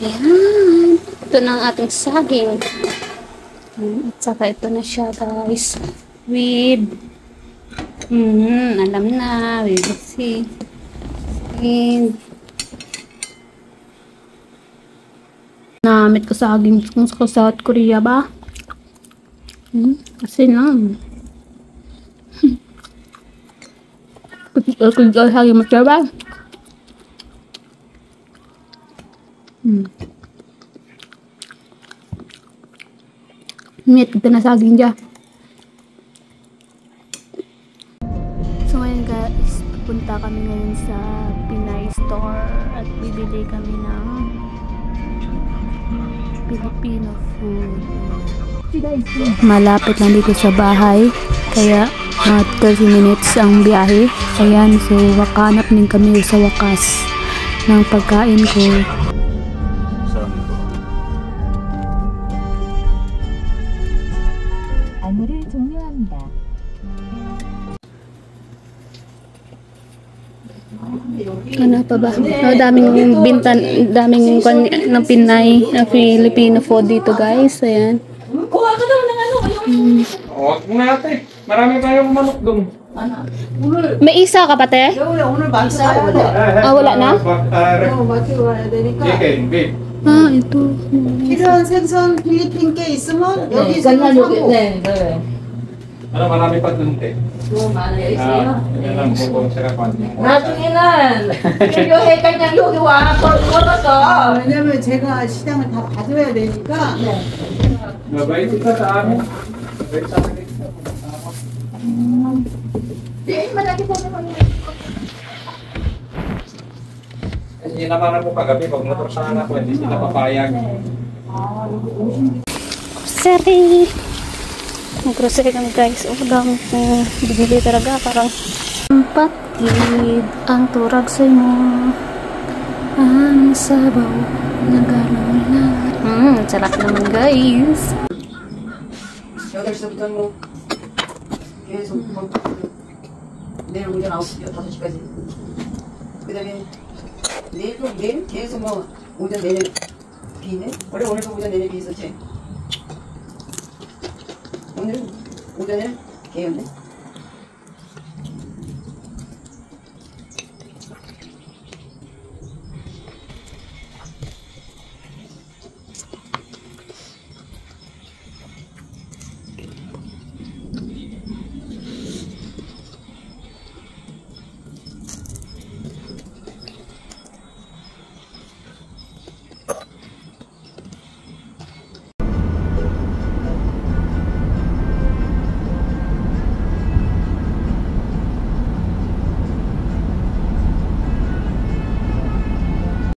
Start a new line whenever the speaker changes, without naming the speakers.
Ayan. Ito na ang ating saging. At saka ito na siya, guys. With, alam na. We will see. And, namit ko saging kung sa South Korea ba? Kasi lang. Kung saging mo siya ba? Meat kita na saging dyan. So ngayon guys, pupunta kami ngayon sa Pinay store at bibili kami ng Filipino food. Malapit lang dito sa bahay, kaya 30 minutes ang biyahe. Ayan, so wakanap din kami sa wakas ng pagkain ko.
안내를 종료합니다.
Ano pa ba? Oh, daming bintan, daming ng Pinay na Filipino food dito, guys. Ayan.
Kuha ka daw ng ano.
Huwag mo natin. Marami tayong manok doon.
May isa ka pa, te? Ah, wala na?
Chicken, beef.
Ah, ito.
필요한 생선 필리핀 게 있으면 여기
Ganyan yung
생선
네.
Ano, marami pa doon, te. Yan ang bukong sarapan niya.
나중에는 요해 그냥 여기 와 걸어서
왜냐면 제가 시장을 다 봐줘야 되니까
Mabait ka sa amin. Mabait sa amin.
malaki po naman.
Hindi naman ako kagabi. Pag motor sana ako, hindi sila papayag.
Grocery. Mag-grocery kami, guys. Ulang bibili talaga. Parang patid ang turag sa mo. Ang sabaw na gano'n lang. Sarap naman, guys.
8시부터 뭐 계속 내일 오전 9시, 5시까지 그 다음에 내일 계속 뭐 오전 내내 비네? 원래 오늘도 오전 내내 비 있었지? 오늘 오전에 개였네?